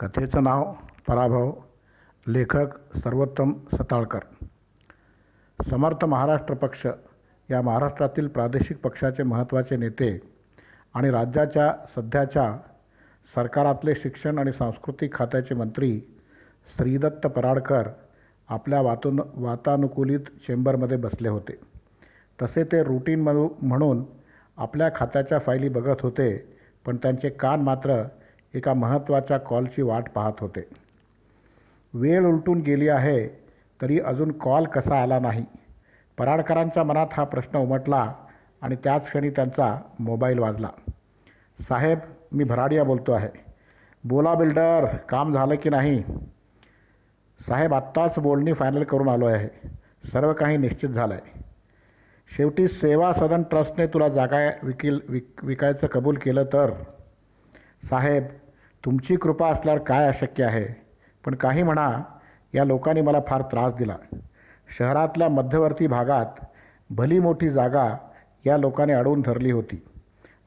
कथेचं नाव पराभव. लेखक सर्वोत्तम सताळकर. समर्थ महाराष्ट्र पक्ष या महाराष्ट्रातील प्रादेशिक पक्षाचे महत्त्वाचे नेते आणि राज्याच्या सध्याच्या सरकारातले शिक्षण आणि सांस्कृतिक खात्याचे मंत्री श्रीदत्त पराडकर आपल्या वातानुकूलित चेंबरमध्ये बसले होते. तसे ते रूटीन म्हणून आपल्या खात्याच्या फायली बघत होते, पण त्यांचे कान मात्र एका महत्त्वाच्या कॉलची वाट पाहत होते. वेळ उलटून गेली आहे तरी अजून कॉल कसा आला नाही. पराडकरांच्या मनात हा प्रश्न उमटला आणि त्याच क्षणी त्यांचा मोबाईल वाजला. साहेब, मी भराडिया बोलतो आहे. बोला बिल्डर, काम झालं की नाही? साहेब, आत्ताच बोलणी फायनल करून आलो आहे. सर्व काही निश्चित झालं आहे. शेवटी सेवा सदन ट्रस्टने तुला जागा विकायचं कबूल केलं तर? साहेब, तुमची कृपा असल्यावर काय अशक्य आहे. पण काही म्हणा, या लोकांनी मला फार त्रास दिला. शहरातल्या मध्यवर्ती भागात भली मोठी जागा या लोकांनी अडवून धरली होती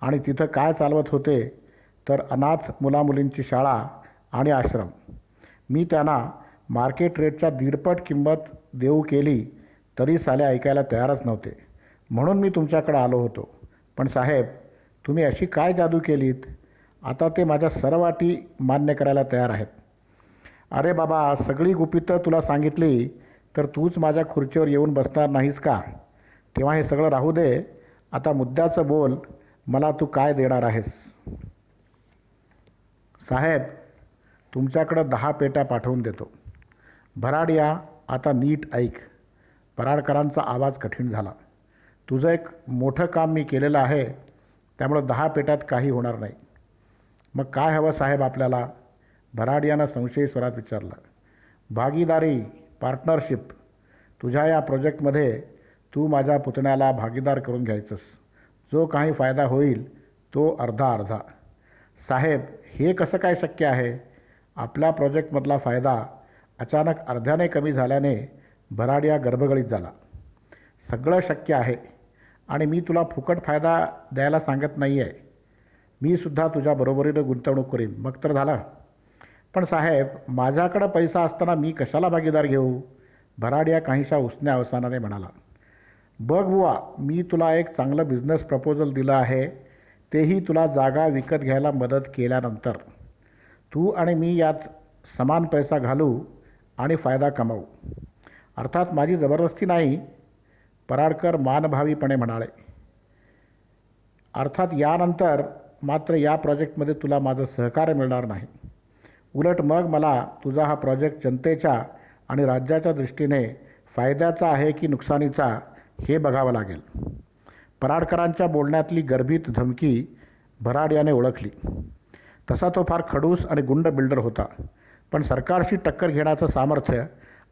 आणि तिथं काय चालवत होते तर अनाथ मुलामुलींची शाळा आणि आश्रम. मी त्यांना मार्केट रेटच्या 1.5 किंमत देऊ केली तरी साले ऐकायला तयारच नव्हते. म्हणून मी तुमच्याकडे आलो होतो. पण साहेब, तुम्ही अशी काय जादू केलीत? आता ते माझ्या सर्व अटी मान्य करायला तयार आहेत. अरे बाबा, सगळी गुपितं तुला सांगितली तर तूच माझ्या खुर्चीवर येऊन बसणार नाहीस का? तेव्हा हे सगळं राहू दे. आता मुद्द्याचं बोल. मला तू काय देणार आहेस? साहेब, तुमच्याकडं 10 पेट्या पाठवून देतो. भराडिया, आता नीट ऐक. पराडकरांचा आवाज कठीण झाला. तुझं एक मोठं काम मी केलेलं आहे, त्यामुळं 10 पेट्यात काही होणार नाही. मग काय हवं साहेब आपल्याला? भराडियानं संशयी स्वरात विचारलं. भागीदारी, पार्टनरशिप. तुझ्या या प्रोजेक्टमध्ये तू माझ्या पुतण्याला भागीदार करून घ्यायचंस. जो काही फायदा होईल तो अर्धा. साहेब, हे कसं काय शक्य आहे? आपल्या प्रोजेक्टमधला फायदा अचानक अर्ध्याने कमी झाल्याने भराडिया गर्भगळीत झाला. सगळं शक्य आहे आणि मी तुला फुकट फायदा द्यायला सांगत नाही आहे. मी सुद्धा तुझ्या बरोबरीनं गुंतवणूक करीन, मग तर झालं. पण साहेब, माझ्याकडं पैसा असताना मी कशाला भागीदार घेऊ? भराडिया काहीशा उसण्या अवसानाने म्हणाला. बघ बुवा, मी तुला एक चांगलं बिझनेस प्रपोजल दिलं आहे, तेही तुला जागा विकत घ्यायला मदत केल्यानंतर. तू आणि मी यात समान पैसा घालू आणि फायदा कमावू. अर्थात माझी जबरदस्ती नाही, पराडकर मानभावीपणे म्हणाले. अर्थात यानंतर मात्र या प्रोजेक्टमध्ये तुला माझं सहकार्य मिळणार नाही. उलट मग मला तुझा हा प्रोजेक्ट जनतेच्या आणि राज्याच्या दृष्टीने फायद्याचा आहे की नुकसानीचा हे बघावं लागेल. पराडकरांच्या बोलण्यातली गर्भित धमकी भराडियाने ओळखली. तसा तो फार खडूस आणि गुंड बिल्डर होता, पण सरकारशी टक्कर घेण्याचं सामर्थ्य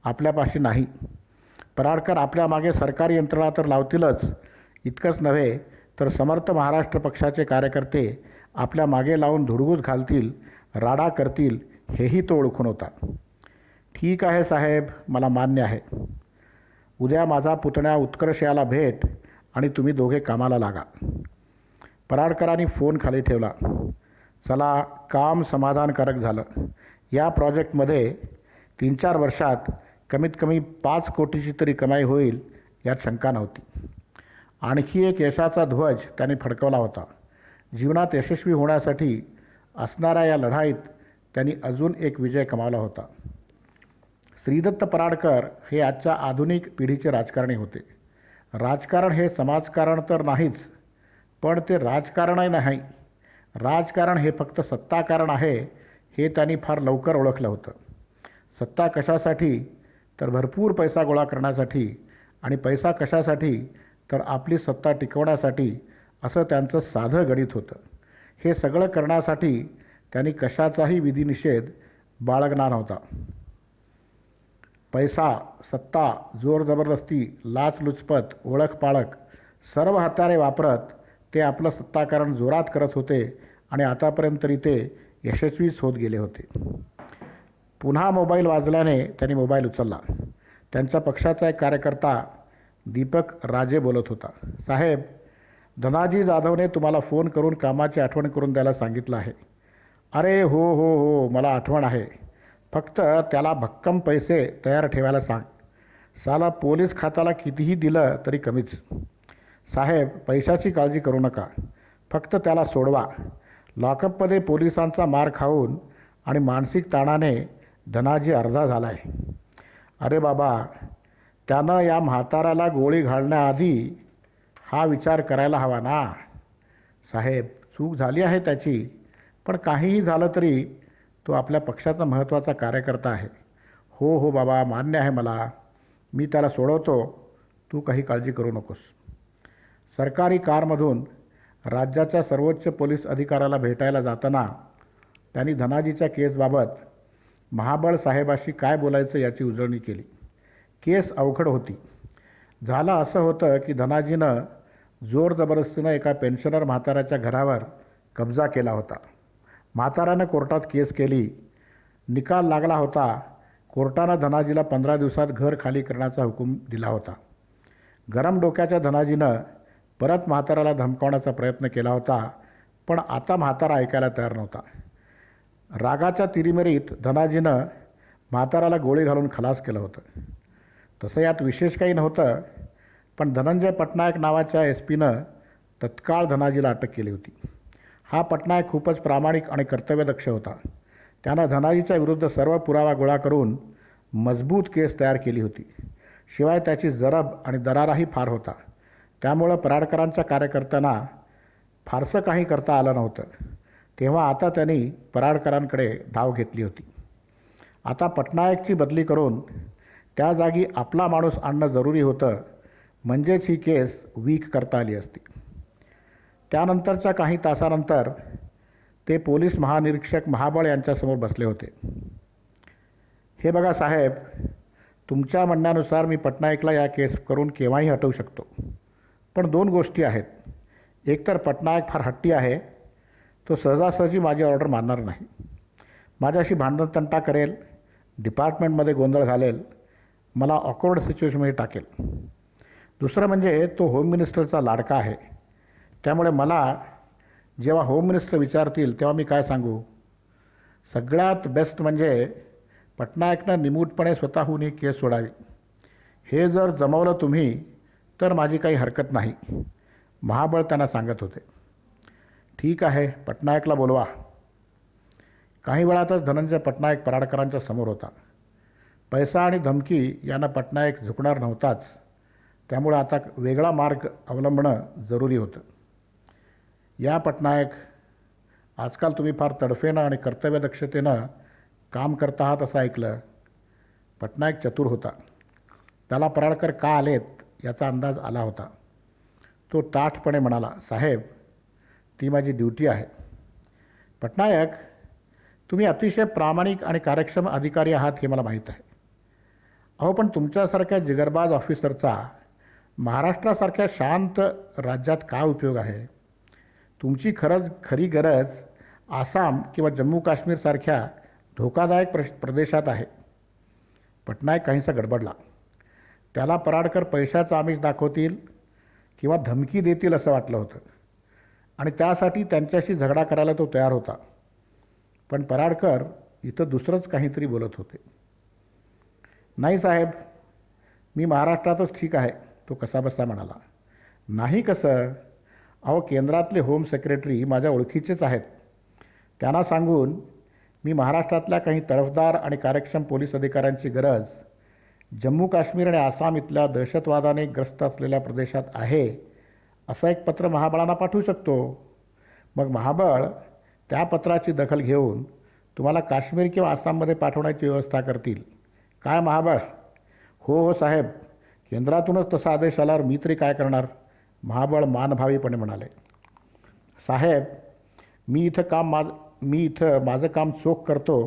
आपल्यापाशी नाही. पराडकर आपल्या मागे सरकारी यंत्रणा तर लावतीलच, इतकंच नव्हे तर समर्थ महाराष्ट्र पक्षाचे कार्यकर्ते आपल्या मागे लावून धुडगूस घालतील, राडा करतील, हेही तो ओळखून होता. ठीक आहे साहेब, मला मान्य आहे. उद्या माझा पुतण्या उत्कर्ष याला भेट आणि तुम्ही दोघे कामाला लागा. पराडकरांनी फोन खाली ठेवला. चला, काम समाधानकारक झालं. या प्रोजेक्टमध्ये 3-4 वर्षात कमीत कमी 5 कोटीची तरी कमाई होईल यात शंका नव्हती. आणखी एक यशाचा ध्वज त्यांनी फडकवला होता. जीवनात यशस्वी होण्यासाठी असणाऱ्या या लढाईत त्यांनी अजून एक विजय कमावला होता. श्रीदत्त पराडकर हे आजच्या आधुनिक पिढीचे राजकारणी होते. राजकारण हे समाजकारण तर नाहीच, पण ते राजकारणही नाही. राजकारण हे फक्त सत्ताकारण आहे हे त्यांनी फार लवकर ओळखलं होतं. सत्ता कशासाठी? तर भरपूर पैसा गोळा करण्यासाठी. आणि पैसा कशासाठी? तर आपली सत्ता टिकवण्यासाठी, असं त्यांचं साधं गणित होतं. हे सगळं करण्यासाठी त्यांनी कशाचाही विधिनिषेध बाळगणार नव्हता. पैसा, सत्ता, जोर जबरदस्ती, लाचलुचपत, ओळख पाळख सर्व हत्यारे वापरत ते आपलं सत्ताकारण जोरात करत होते आणि आतापर्यंत तरी ते यशस्वीच होत गेले होते. पुन्हा मोबाईल वाजल्याने त्यांनी मोबाईल उचलला. त्यांच्या पक्षाचा एक कार्यकर्ता दीपक राजे बोलत होता. साहेब, धनाजी जाधवने तुम्हाला फोन करून कामाची आठवण करून द्यायला सांगितलं आहे. अरे हो हो हो, मला आठवण आहे. फक्त त्याला भक्कम पैसे तयार ठेवायला सांग. साला पोलीस खात्याला कितीही दिलं तरी कमीच. साहेब, पैशाची काळजी करू नका. फक्त त्याला सोडवा. लॉकअपमध्ये पोलिसांचा मार खाऊन आणि मानसिक ताणाने धनाजी अर्धा झाला आहे. अरे बाबा, त्यानं या म्हाताऱ्याला गोळी घालण्याआधी हा विचार करायला हवा ना. साहेब, चूक झाली आहे त्याची, पण काहीही झालं तरी तो आपल्या पक्षाचा महत्त्वाचा कार्यकर्ता आहे. हो हो बाबा, मान्य आहे मला. मी त्याला सोडवतो. तू काही काळजी करू नकोस. सरकारी कारमधून राज्याच्या सर्वोच्च पोलीस अधिकाऱ्याला भेटायला जाताना त्यांनी धनाजीच्या केसबाबत महाबळ साहेबाशी काय बोलायचं याची उजळणी केली. केस अवघड होती. झालं असं होतं की धनाजीनं जोर जबरदस्तीनं एका पेन्शनर म्हाताऱ्याच्या घरावर कब्जा केला होता. म्हाताऱ्यानं कोर्टात केस केली. निकाल लागला होता. कोर्टानं धनाजीला 15 दिवसात घर खाली करण्याचा हुकूम दिला होता. गरम डोक्याच्या धनाजीनं परत म्हाताऱ्याला धमकावण्याचा प्रयत्न केला होता, पण आता म्हातारा ऐकायला तयार नव्हता. रागाच्या तिरीमेरीत धनाजीनं म्हाताऱ्याला गोळी घालून खलास केलं होतं. तसं यात विशेष काही नव्हतं, पण धनंजय पटनायक नावाच्या SP-नं तत्काळ धनाजीला अटक केली होती. हा पटनायक खूपच प्रामाणिक आणि कर्तव्यदक्ष होता. त्यानं धनाजीच्या विरुद्ध सर्व पुरावा गोळा करून मजबूत केस तयार केली होती. शिवाय त्याची जरब आणि दराराही फार होता. त्यामुळं पराडकरांच्या कार्यकर्त्यांना फारसं काही करता आलं नव्हतं. तेव्हा आता त्यांनी पराडकरांकडे धाव घेतली होती. आता पटनायकची बदली करून त्या जागी आपला माणूस आणणं जरुरी होतं, म्हणजेच ही केस वीक करता आली असती. त्यानंतरच्या काही तासानंतर ते पोलीस महानिरीक्षक महाबळ यांच्यासमोर बसले होते. हे बघा साहेब, तुमच्या म्हणण्यानुसार मी पटनायकला या केस करून केव्हाही हटवू शकतो. पण 2 गोष्टी आहेत. एकतर पटनायक फार हट्टी आहे. तो सहजासहजी माझी ऑर्डर मानणार नाही. माझ्याशी भांडणतंटा करेल, डिपार्टमेंटमध्ये गोंधळ घालेल, मला ऑकवर्ड सिच्युएशनमध्ये टाकेल. दुसरं म्हणजे तो होम मिनिस्टरचा लाडका आहे. त्यामुळे मला जेव्हा होम मिनिस्टर विचारतील तेव्हा मी काय सांगू? सगळ्यात बेस्ट म्हणजे पटनायकनं निमूटपणे स्वतःहून ही केस सोडावी. हे जर जमवलं तुम्ही तर माझी काही हरकत नाही, महाबळ त्यांना सांगत होते. ठीक आहे, पटनायकला बोलवा. काही वेळातच धनंजय पटनायक पराडकरांच्या समोर होता. पैसा आणि धमकी यांना पटनायक झुकणार नव्हताच. त्यामुळे आता वेगळा मार्ग अवलंबणं जरुरी होतं. या पटनायक, आजकाल तुम्ही फार तडफेनं आणि कर्तव्यदक्षतेनं काम करता आहात असं ऐकलं. पटनायक चतुर होता. त्याला पराडकर का आलेत याचा अंदाज आला होता. तो ताठपणे म्हणाला, साहेब, ती माझी ड्युटी आहे. पटनायक, तुम्ही अतिशय प्रामाणिक आणि कार्यक्षम अधिकारी आहात हे मला माहीत आहे. अहो, पण तुमच्यासारख्या जिगरबाज ऑफिसरचा महाराष्ट्रासारख्या शांत राज्यात काय उपयोग आहे? तुमची खरी गरज आसाम किंवा जम्मू काश्मीरसारख्या धोकादायक प्रदेशात आहे. पटनायक काहीसा गडबडला. त्याला पराडकर पैशाचं आमिष दाखवतील किंवा धमकी देतील असं वाटलं होतं आणि त्यासाठी त्यांच्याशी झगडा करायला तो तयार होता. पण पराडकर इथं दुसरंच काहीतरी बोलत होते. नाही साहेब, मी महाराष्ट्रातच ठीक आहे, तो कसाबसा म्हणाला. नाही कसं? अहो, केंद्रातले होम सेक्रेटरी माझ्या ओळखीचेच आहेत. त्यांना सांगून मी महाराष्ट्रातल्या काही तडफदार आणि कार्यक्षम पोलीस अधिकाऱ्यांची गरज जम्मू काश्मीर आणि आसाम इथल्या दहशतवादाने ग्रस्त असलेल्या प्रदेशात आहे असं एक पत्र महाबळांना पाठवू शकतो. मग महाबळ त्या पत्राची दखल घेऊन तुम्हाला काश्मीर किंवा आसाममध्ये पाठवण्याची व्यवस्था करतील. काय महाबळ? हो हो साहेब, केंद्रातूनच तसा आदेश आल्यावर मी तरी काय करणार? महाबळ मानभावीपणे म्हणाले. साहेब, मी इथं माझं काम चोख करतो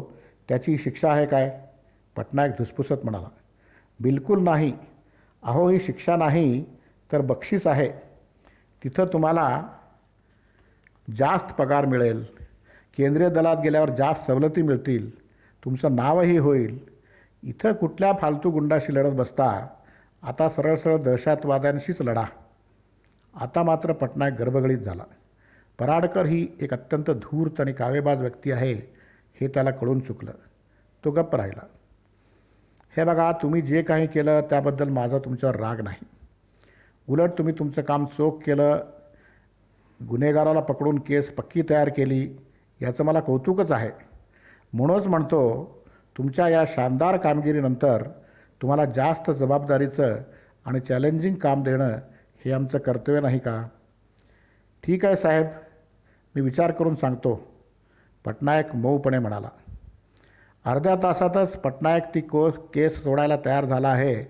त्याची शिक्षा आहे काय? पटनायक धुसफुसत म्हणाला. बिलकुल नाही. अहो, ही शिक्षा नाही तर बक्षीस आहे. तिथं तुम्हाला जास्त पगार मिळेल, केंद्रीय दलात गेल्यावर जास्त सवलती मिळतील, तुमचं नावही होईल. इथं कुठल्या फालतू गुंडाशी लढत बसता, आता सरळ सरळ दहशतवाद्यांशीच लढा. आता मात्र पटनायक गडबडीत झाला. पराडकर ही एक अत्यंत धूर्त आणि कावेबाज व्यक्ती आहे हे त्याला कळून चुकलं. तो गप्प राहिला. हे बघा, तुम्ही जे काही केलं त्याबद्दल माझा तुमच्यावर राग नाही. उलट तुम्ही तुमचं काम चोख केलं, गुन्हेगाराला पकडून केस पक्की तयार केली, याचं मला कौतुकच आहे. म्हणूनच म्हणतो, तुमच्या या शानदार कामगिरीनंतर तुम्हाला जास्त जबाबदारीचं आणि चॅलेंजिंग काम देणं हे आमचं कर्तव्य नाही का? ठीक आहे साहेब, मी विचार करून सांगतो, पटनायक मऊपणे म्हणाला. अर्ध्या तासातच पटनायक ती केस सोडायला तयार झाला आहे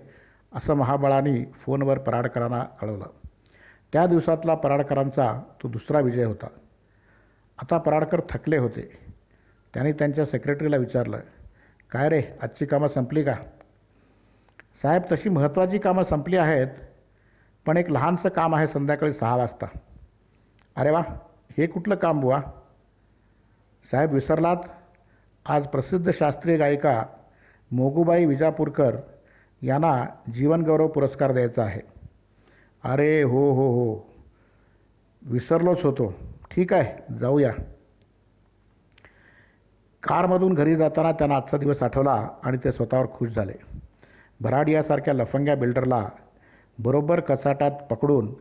असं महाबळाने फोनवर पराडकरांना कळवलं. त्या दिवसातला पराडकरांचा तो दुसरा विजय होता. आता पराडकर थकले होते. त्यांनी त्यांच्या सेक्रेटरीला विचारलं, काय रे, आजची कामं संपली का? साहेब, तशी महत्त्वाची कामं संपली आहेत, पण एक लहानसं काम आहे संध्याकाळी 6 वाजता. अरे वा, हे कुठलं काम बुवा? साहेब, विसरलात, आज प्रसिद्ध शास्त्रीय गायिका मोगूबाई विजापूरकर यांना जीवनगौरव पुरस्कार द्यायचा आहे. अरे हो हो हो, विसरलोच होतो. ठीक आहे, जाऊया. कारमधून घरी जाताना त्यांना आजचा दिवस आठवला आणि ते स्वतःवर खुश झाले. भराडियासारख्या लफंग्या बिल्डरला बरोबर कचाटात पकडून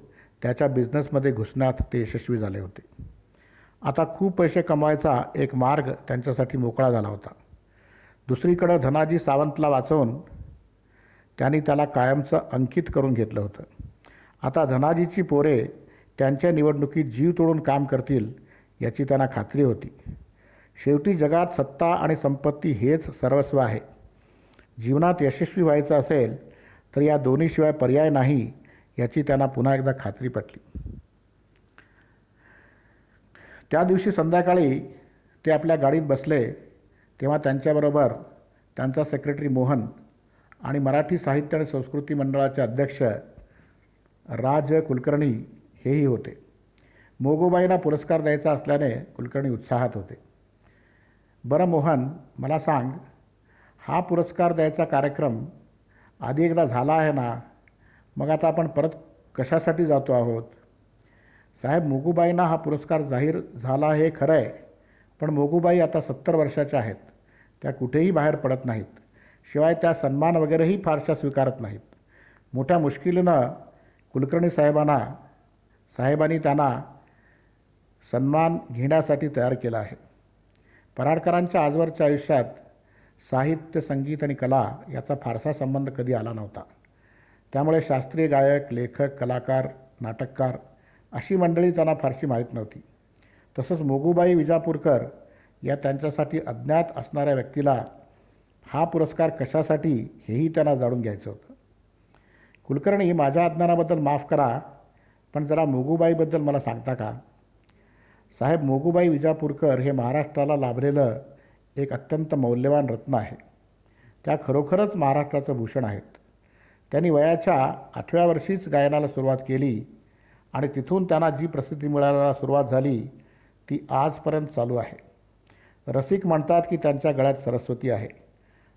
त्याच्या बिझनेसमध्ये घुसण्यात ते यशस्वी झाले होते. आता खूप पैसे कमवायचा एक मार्ग त्यांच्यासाठी मोकळा झाला होता. दुसरीकडं धनाजी सावंतला वाचवून त्यांनी त्याला कायमचं अंकित करून घेतलं होतं. आता धनाजीची पोरे त्यांच्या निवडणुकीत जीव तोडून काम करतील याची त्यांना खात्री होती. शेवटी जगात सत्ता आणि संपत्ती हेच सर्वस्व आहे. जीवनात यशस्वी व्हायचं असेल तर या दोन्हीशिवाय पर्याय नाही याची त्यांना पुन्हा एकदा खात्री पटली. त्या दिवशी संध्याकाळी ते आपल्या गाडीत बसले तेव्हा त्यांच्याबरोबर त्यांचा सेक्रेटरी मोहन आणि मराठी साहित्य आणि संस्कृती मंडळाचे अध्यक्ष राज कुलकर्णी हेही होते. मोगूबाईंना पुरस्कार द्यायचा असल्याने कुलकर्णी उत्साहात होते. बरं मोहन, मला सांग, हा पुरस्कार द्यायचा कार्यक्रम आधी एकदा झाला आहे ना, मग आता आपण परत कशासाठी जातो आहोत? साहेब, मोगूबाईंना हा पुरस्कार जाहीर झाला हे खरं आहे, पण मोगूबाई आता 70 वर्षाच्या आहेत. त्या कुठेही बाहेर पडत नाहीत. शिवाय त्या सन्मान वगैरेही फारशा स्वीकारत नाहीत. मोठ्या मुश्किलीनं कुलकर्णी साहेबांनी त्यांना सन्मान घेण्यासाठी तयार केला आहे. पराडकरांच्या आजवरच्या आयुष्यात साहित्य, संगीत आणि कला याचा फारसा संबंध कधी आला नव्हता. त्यामुळे शास्त्रीय गायक, लेखक, कलाकार, नाटककार अशी मंडळी त्यांना फारशी माहीत नव्हती. तसंच मोगूबाई विजापूरकर या त्यांच्यासाठी अज्ञात असणाऱ्या व्यक्तीला हा पुरस्कार कशासाठी हेही त्यांना जाणून घ्यायचं होतं. कुलकर्णी, माझ्या अज्ञानाबद्दल माफ करा, पण जरा मोगूबाईबद्दल मला सांगता का? साहेब, मोगूबाई विजापूरकर हे महाराष्ट्राला लाभलेलं एक अत्यंत मौल्यवान रत्न आहे. त्या खरोखरच महाराष्ट्राचं भूषण आहेत. त्यांनी वयाच्या 8व्या वर्षीच गायनाला सुरुवात केली आणि तिथून त्यांना जी प्रसिद्धी मिळायला सुरुवात झाली ती आजपर्यंत चालू आहे. रसिक म्हणतात की त्यांच्या गळ्यात सरस्वती आहे.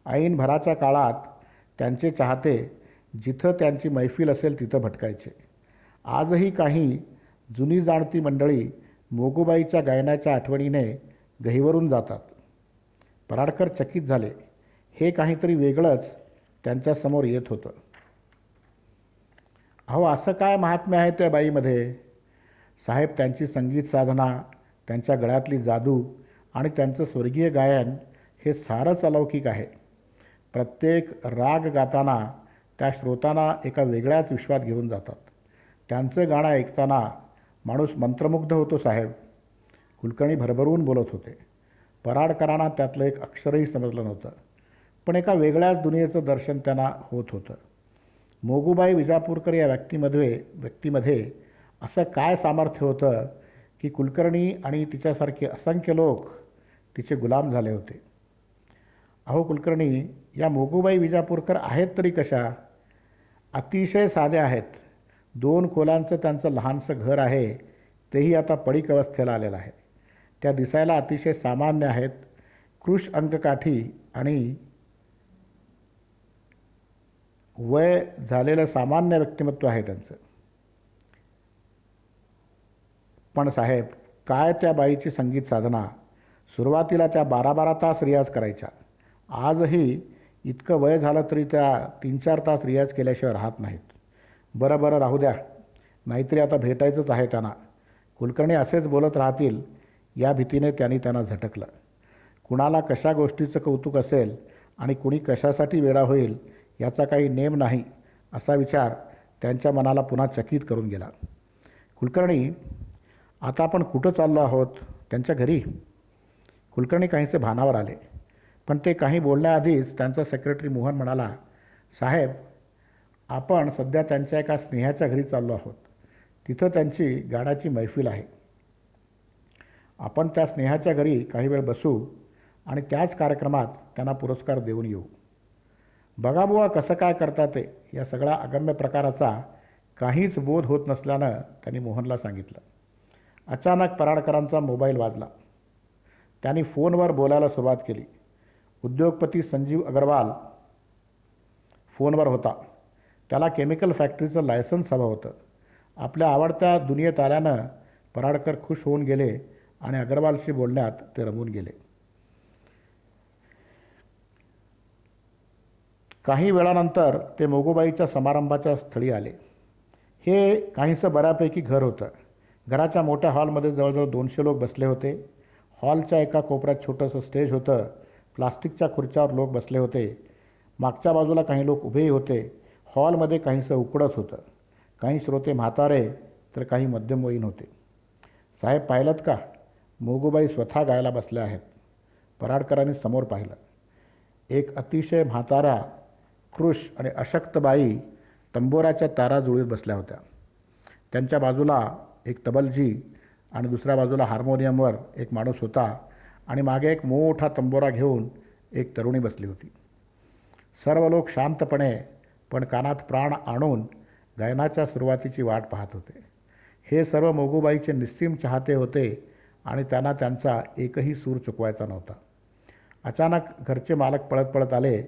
ऐन भराच्या काळात त्यांचे चाहते जिथं त्यांची मैफिल असेल तिथं भटकायचे. आजही काही जुनी जाणती मंडळी मोगूबाईच्या गायनाच्या आठवणीने गहिवरून जातात. पराडकर चकित झाले. हे काहीतरी वेगळंच त्यांच्यासमोर येत होतं. अहो, असं काय महात्म्य आहे त्या बाईमध्ये? साहेब, त्यांची संगीत साधना, त्यांच्या गळ्यातली जादू आणि त्यांचं स्वर्गीय गायन हे सारंच अलौकिक आहे. प्रत्येक राग गाताना त्या श्रोतांना एका वेगळ्याच विश्वात घेऊन जातात. त्यांचं गाणं ऐकताना माणूस मंत्रमुग्ध होतो साहेब. कुलकर्णी भरभरून बोलत होते. पराडकरांना त्यातलं एक अक्षरही समजलं नव्हतं, पण एका वेगळ्याच दुनियेचं दर्शन त्यांना होत होतं. मोगूबाई विजापूरकर या व्यक्तीमध्ये असं काय सामर्थ्य होतं की कुलकर्णी आणि तिच्यासारखे असंख्य लोक तिचे गुलाम झाले होते. अहो कुलकर्णी, या मोगूबाई विजापूरकर आहेत तरी कशा? अतिशय साध्या आहेत. 2 खोल्यांचं त्यांचं लहानसं घर आहे, तेही आता पडीक अवस्थेला आलेलं आहे. त्या दिसायला अतिशय सामान्य आहेत. कृश अंककाठी आणि वय झालेलं सामान्य व्यक्तिमत्व आहे त्यांचं. पण साहेब, काय त्या बाईची संगीत साधना. सुरुवातीला त्या 12-12 तास रियाज करायच्या. आजही इतकं वय झालं तरी त्या 3-4 तास रियाज केल्याशिवाय राहत नाहीत. बरं बरं राहू द्या, नाहीतरी आता भेटायचंच आहे त्यांना. कुलकर्णी असेच बोलत राहतील या भीतीने त्यांना झटकलं. कुणाला कशा गोष्टीचं कौतुक असेल आणि कुणी कशासाठी वेडा होईल याचा काही नेम नाही, असा विचार त्यांच्या मनाला पुन्हा चकित करून गेला. कुलकर्णी, आता आपण कुठं चाललो आहोत? त्यांच्या घरी. कुलकर्णी काहीसे भानावर आले, पण ते काही बोलण्याआधीच त्यांचा सेक्रेटरी मोहन म्हणाला, साहेब, आपण सध्या त्यांच्या एका स्नेहाच्या घरी चाललो आहोत. तिथं त्यांची गाण्याची मैफिल आहे. आपण त्या स्नेहाच्या घरी काही वेळ बसू आणि त्याच कार्यक्रमात त्यांना पुरस्कार देऊन येऊ. बघा बुवा कसं काय करता ते. या सगळ्या अगम्य प्रकाराचा काहीच बोध होत नसल्यानं त्यांनी मोहनला सांगितलं. अचानक पराडकरांचा मोबाईल वाजला. त्यांनी फोनवर बोलायला सुरुवात केली. उद्योगपती संजीव अग्रवाल फोनवर होता. त्याला केमिकल फॅक्टरीचं लायसन्स हवं होतं. आपल्या आवडत्या दुनियेत आल्यानं पराडकर खुश होऊन गेले आणि अग्रवालशी बोलण्यात ते रमून गेले. काही वेळानंतर ते मोगूबाईच्या समारंभाच्या स्थळी आले. हे काहीसं बऱ्यापैकी घर होतं. घराच्या मोठ्या हॉलमध्ये जवळजवळ 200 लोक बसले होते. हॉलच्या एका कोपऱ्यात छोटंसं स्टेज होतं. प्लास्टिकच्या खुर्च्यावर लोक बसले होते. मागच्या बाजूला काही लोक उभेही होते. हॉलमध्ये काहीसं उकडत होतं. काही श्रोते म्हातारे तर काही मध्यमवयीन होते. साहेब, पाहिलंत का? मोगूबाई स्वतः गायला बसल्या आहेत. पराडकरांनी समोर पाहिलं. एक अतिशय म्हाताऱ्या, कृश आणि अशक्त बाई तंबोराच्या तारा जुळीत बसल्या होत्या. त्यांच्या बाजूला एक तबलजी आणि दुसऱ्या बाजूला हार्मोनियमवर एक माणूस होता आणि मागे एक मोठा तंबोरा घेऊन एक तरुणी बसली होती. सर्व लोक शांतपणे पण कानात प्राण आणून गायनाच्या सुरुवातीची वाट पाहत होते. हे सर्व मोगूबाईचे निस्सीम चाहते होते आणि त्यांना त्यांचा एकही सूर चुकवायचा नव्हता. अचानक घरचे मालक पळत पळत आले.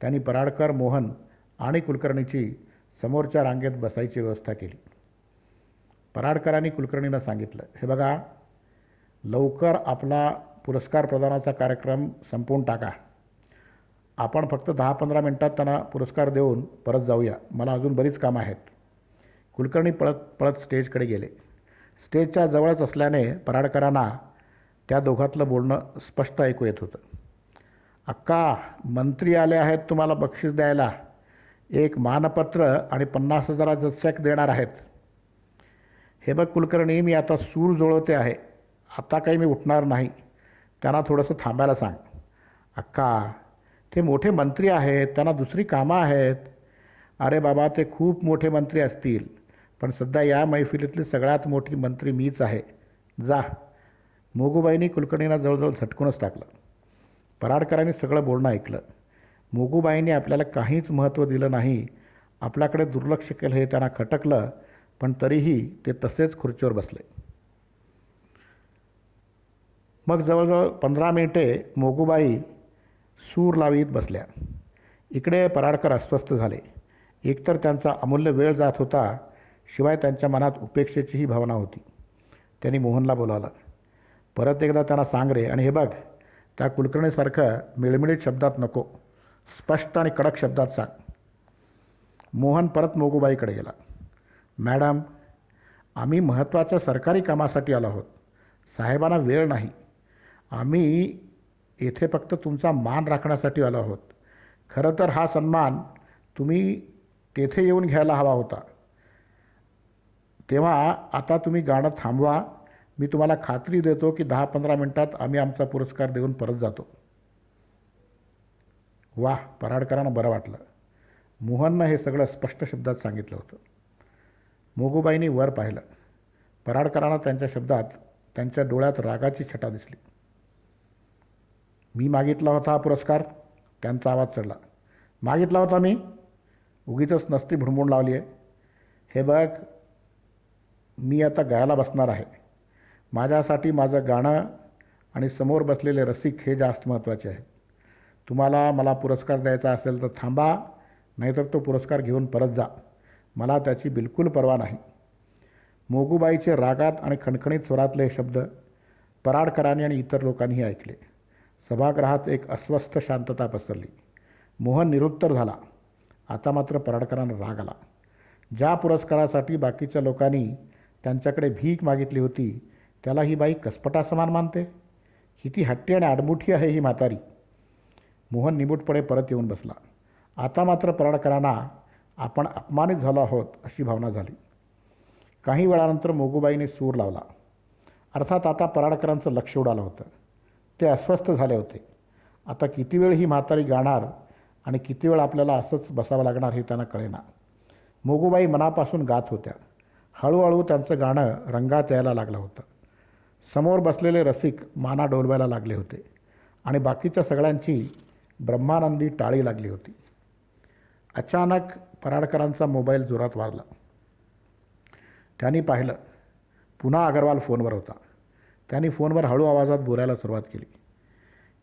त्यांनी पराडकर, मोहन आणि कुलकर्णीची समोरच्या रांगेत बसायची व्यवस्था केली. पराडकरांनी कुलकर्णींना सांगितलं, हे बघा, लवकर आपला पुरस्कार प्रदानाचा कार्यक्रम संपवून टाका. आपण फक्त 10-15 मिनटात त्यांना पुरस्कार देऊन परत जाऊया. मला अजून बरीच कामं आहेत. कुलकर्णी पळत पळत स्टेजकडे गेले. स्टेजच्या जवळच असल्याने पराडकरांना त्या दोघातलं बोलणं स्पष्ट ऐकू येत होतं. अक्का, मंत्री आले आहेत तुम्हाला बक्षीस द्यायला. एक मानपत्र आणि 50,000चं चेक देणार आहेत. हे बघ कुलकर्णी, मी आता सूर जुळवते आहे. आता काही मी उठणार नाही. त्यांना थोडंसं थांबायला सांग. अक्का, ते मोठे मंत्री आहेत, त्यांना दुसरी कामं आहेत. अरे बाबा, ते खूप मोठे मंत्री असतील, पण सध्या या मैफिलीतली सगळ्यात मोठी मंत्री मीच आहे. जा. मोगूबाईंनी कुलकर्णींना जवळजवळ झटकूनच टाकलं. पराडकरांनी सगळं बोलणं ऐकलं. मोगूबाईंनी आपल्याला काहीच महत्त्व दिलं नाही, आपल्याकडे दुर्लक्ष केलं हे त्यांना खटकलं, पण तरीही ते तसेच खुर्चीवर बसले. मग जवळजवळ 15 मिनिटे मोगूबाई सूर लावीत बसल्या. इकडे पराडकर अस्वस्थ झाले. एकतर त्यांचा अमूल्य वेळ जात होता, शिवाय त्यांच्या मनात उपेक्षेचीही भावना होती. त्यांनी मोहनला बोलावलं. परत एकदा त्यांना सांग रे, आणि हे बघ, त्या कुलकर्णीसारखं मिळमिळीत शब्दात नको, स्पष्ट आणि कडक शब्दात सांग. मोहन परत मोगूबाईकडे गेला. मॅडम, आम्ही महत्त्वाच्या सरकारी कामासाठी आलो आहोत. साहेबांना वेळ नाही. आम्ही येथे फक्त तुमचा मान राखण्यासाठी आलो आहोत. खरं तर हा सन्मान तुम्ही तेथे येऊन घ्यायला हवा होता. तेव्हा आता तुम्ही गाणं थांबवा. मी तुम्हाला खात्री देतो की 10-15 मिनटात आम्ही आमचा पुरस्कार देऊन परत जातो. वाह, पराडकरांना बरं वाटलं. मोहननं हे सगळं स्पष्ट शब्दात सांगितलं होतं. मोगूबाईंनी वर पाहिलं. पराडकरांना त्यांच्या शब्दात, त्यांच्या डोळ्यात रागाची छटा दिसली. मी मागितला होता हा पुरस्कार? त्यांचा आवाज चढला. मागितला होता मी? उगीचच नसती भुणभुण लावली आहे. हे बघ, मी आता गायला बसणार आहे. माझ्यासाठी माझं गाणं आणि समोर बसलेले रसिक हे जास्त महत्त्वाचे आहेत. तुम्हाला मला पुरस्कार द्यायचा असेल तर थांबा, नाहीतर तो पुरस्कार घेऊन परत जा. मला त्याची बिलकुल पर्वा नाही. मोगूबाईचे रागात आणि खणखणीत स्वरातले शब्द पराडकरांनी आणि इतर लोकांनीही ऐकले. सभागृहात एक अस्वस्थ शांतता पसरली. मोहन निरुत्तर झाला. आता मात्र पराडकरांना राग आला. ज्या पुरस्कारासाठी बाकीच्या लोकांनी त्यांच्याकडे भीक मागितली होती त्याला ही बाई कसपटा समान मानते. किती हट्टी आणि आडमुठी आहे ही म्हातारी. मोहन निमूटपणे परत येऊन बसला. आता मात्र पराडकरांना आपण अपमानित झालो आहोत अशी भावना झाली. काही वेळानंतर मोगूबाईने सूर लावला. अर्थात आता पराडकरांचं लक्ष उडालं होतं. ते अस्वस्थ झाले होते. आता किती वेळ ही म्हातारी गाणार आणि किती वेळ आपल्याला असंच बसावं लागणार हे त्यांना कळेना. मोगूबाई मनापासून गात होत्या. हळूहळू त्यांचं गाणं रंगात यायला लागलं होतं. समोर बसलेले रसिक माना डोलवायला लागले होते आणि बाकीच्या सगळ्यांची ब्रह्मानंदी टाळी लागली होती. अचानक पराडकरांचा मोबाईल जोरात वाजला. त्यांनी पाहिलं. पुन्हा अगरवाल फोनवर होता. त्यांनी फोनवर हळू आवाजात बोलायला सुरुवात केली.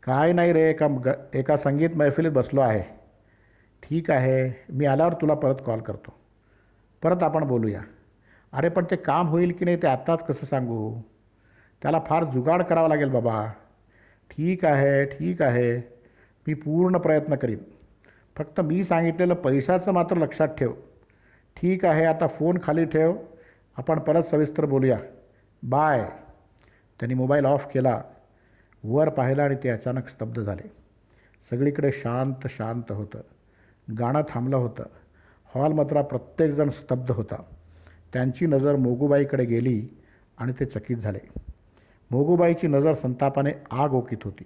काय नाही रे, एका संगीत मैफिलीत बसलो आहे. ठीक आहे, मी आल्यावर तुला परत कॉल करतो. परत आपण बोलूया. अरे पण ते काम होईल की नाही ते आत्ताच कसं सांगू? त्याला फार जुगाड करावा लागेल बाबा. ठीक आहे ठीक आहे, मी पूर्ण प्रयत्न करीन. फक्त मी सांगितलेलं पैशाचं मात्र लक्षात ठेव. ठीक आहे, आता फोन खाली ठेव. आपण परत सविस्तर बोलूया. बाय. त्यांनी मोबाईल ऑफ केला. वर पाहिलं आणि ते अचानक स्तब्ध झाले. सगळीकडे शांत शांत होतं. गाणं थांबलं होतं. हॉलमधला प्रत्येकजण स्तब्ध होता. त्यांची नजर मोगूबाईकडे गेली आणि ते चकित झाले. मोगूबाईची नजर संतापाने आग ओकीत होती.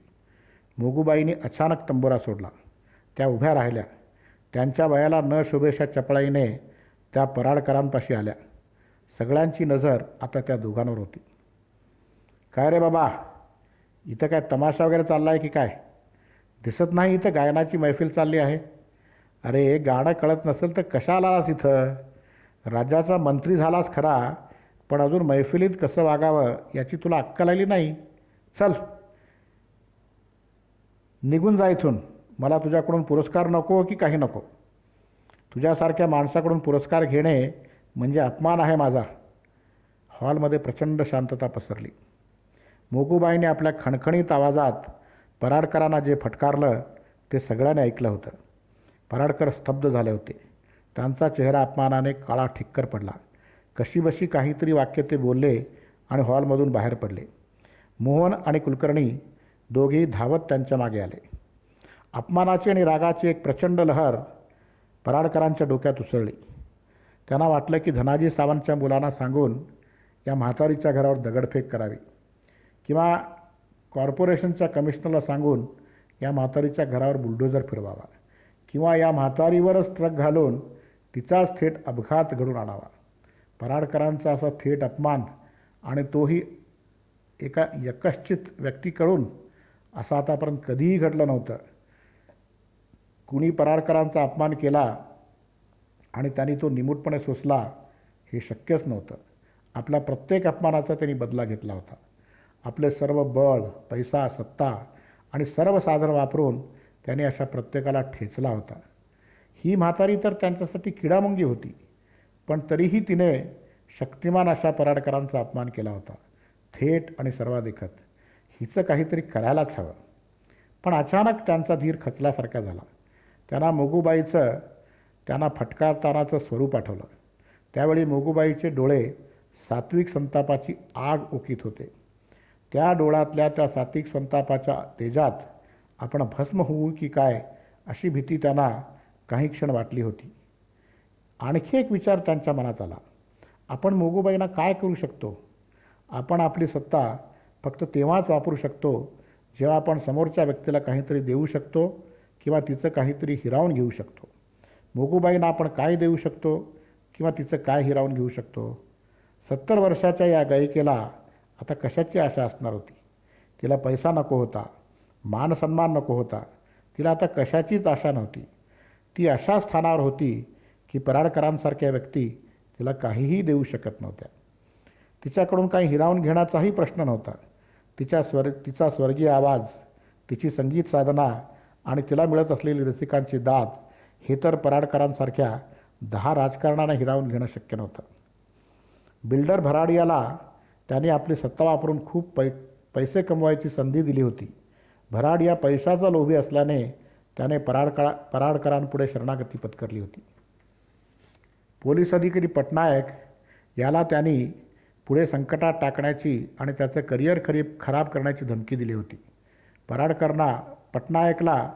मोगूबाईंनी अचानक तंबोरा सोडला. त्या उभ्या राहिल्या. त्यांच्या वयाला न शोभेशा चपळाईने त्या पराडकरांपाशी आल्या. सगळ्यांची नजर आता त्या दोघांवर होती. काय रे बाबा, इथं काय तमाशा वगैरे चालला आहे की काय? दिसत नाही इथं गायनाची मैफिल चालली आहे. अरे गाणं कळत नसेल तर कशाला आलास इथं? राज्याचा मंत्री झालास खरा, पण अजून मैफिलीत कसं वागावं याची तुला अक्कल आली नाही. चल निघून जा इथून. मला तुझ्याकडून पुरस्कार नको की काही नको. तुझ्यासारख्या माणसाकडून पुरस्कार घेणे म्हणजे अपमान आहे माझा. हॉलमध्ये प्रचंड शांतता पसरली. मोगूबाईने आपल्या खणखणीत आवाजात पराडकरांना जे फटकारलं ते सगळ्यांनी ऐकलं होतं. पराडकर स्तब्ध झाले होते. त्यांचा चेहरा अपमानाने काळा ठिक्कर पडला. कशीबशी काहीतरी वाक्य ते बोलले आणि हॉलमधून बाहेर पडले. मोहन आणि कुलकर्णी दोघेही धावत त्यांच्या मागे आले. अपमानाची आणि रागाची एक प्रचंड लहर पराडकरांच्या डोक्यात उसळली. त्यांना वाटलं की धनाजी सावंतच्या मुलांना सांगून या म्हातारीच्या घरावर दगडफेक करावी किंवा कॉर्पोरेशनच्या कमिशनरला सांगून या म्हातारीच्या घरावर बुलडोजर फिरवावा किंवा या म्हातारीवरच ट्रक घालून तिचाच थेट अपघात घडून आणावा. पराडकरांचा असा थेट अपमान आणि तोही एका यकश्चित व्यक्तीकडून असं आतापर्यंत कधीही घडलं नव्हतं. कुणी पराडकरांचा अपमान केला आणि त्यांनी तो निमूटपणे सोसला हे शक्यच नव्हतं. आपल्या प्रत्येक अपमानाचा त्यांनी बदला घेतला होता. आपले सर्व बळ, पैसा, सत्ता आणि सर्व साधन वापरून त्यांनी अशा प्रत्येकाला ठेचला होता. ही म्हातारी तर त्यांच्यासाठी किडामुंगी होती, पण तरीही तिने शक्तिमान अशा पराडकरांचा अपमान केला होता, थेट आणि सर्वाधिकच. हिचं काहीतरी करायलाच हवं. पण अचानक त्यांचा धीर खचल्यासारखा झाला. त्यांना मोगूबाईचं त्यांना फटकारतानाचं स्वरूप आठवलं. त्यावेळी मोगूबाईचे डोळे सात्विक संतापाची आग ओकीत होते. त्या डोळ्यातल्या त्या सात्विक संतापाच्या तेजात आपण भस्म होऊ की काय अशी भीती त्यांना काही क्षण वाटली होती. आणखी एक विचार त्यांच्या मनात आला. आपण मोगूबाईंना काय करू शकतो? आपण आपली सत्ता फक्त तेव्हाच वापरू शकतो जेव्हा आपण समोरच्या व्यक्तीला काहीतरी देऊ शकतो किंवा तिचं काहीतरी हिरावून घेऊ शकतो. मोगूबाईंना आपण काय देऊ शकतो किंवा तिचं काय हिरावून घेऊ शकतो? 70 वर्षाच्या या गायिकेला आता कशाची आशा असणार होती? तिला पैसा नको होता, मानसन्मान नको होता. तिला आता कशाचीच आशा नव्हती. ती अशा स्थानावर होती की पराडकरांसारख्या व्यक्ती तिला काहीही देऊ शकत नव्हत्या. तिच्याकडून काही हिरावून घेण्याचाही प्रश्न नव्हता. तिचा स्वर्गीय आवाज, तिची संगीत साधना आणि तिला मिळत असलेली रसिकांची दाद हे तर पराडकरांसारख्या 10 राजकारणांना हिरावून घेणं शक्य नव्हतं. बिल्डर भराडियाला त्यांनी आपली सत्ता वापरून खूप पैसे कमवायची संधी दिली होती. भराड या पैशाचा लोभी असल्याने त्याने पराडकरांपुढे शरणागती पत्करली होती. पोलीस अधिकारी पटनायक याला त्यांनी पुढे संकटात टाकण्याची आणि त्याचं करिअर खराब करण्याची धमकी दिली होती. पटनायकला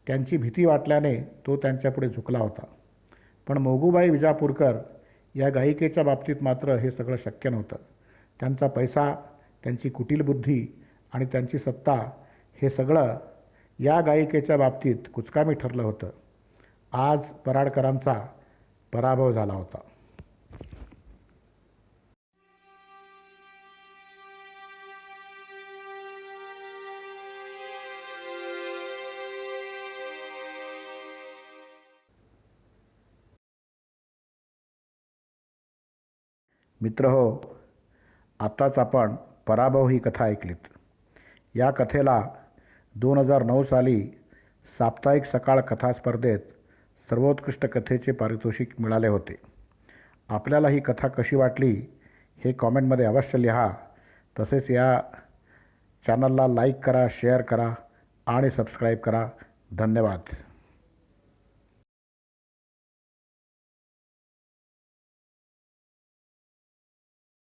त्यांची भीती वाटल्याने तो त्यांच्यापुढे झुकला होता. पण मोगूबाई विजापूरकर या गायिकेच्या बाबतीत मात्र हे सगळं शक्य नव्हतं. त्यांचा पैसा, त्यांची कुटील बुद्धी आणि त्यांची सत्ता हे सगळं या गायिकेच्या बाबतीत कुचकामी ठरलं होतं. आज पराडकरांचा पराभव झाला होता. मित्रहो, आत्ताच आपण पराभव ही कथा ऐकलीत. या कथेला 2009 साली साप्ताहिक सकाळ कथा स्पर्धेत सर्वोत्कृष्ट कथेचे पारितोषिक मिळाले होते. आपल्याला ही कथा कशी वाटली हे कॉमेंटमध्ये अवश्य लिहा. तसेच या चॅनलला लाईक करा, शेअर करा आणि सबस्क्राईब करा. धन्यवाद.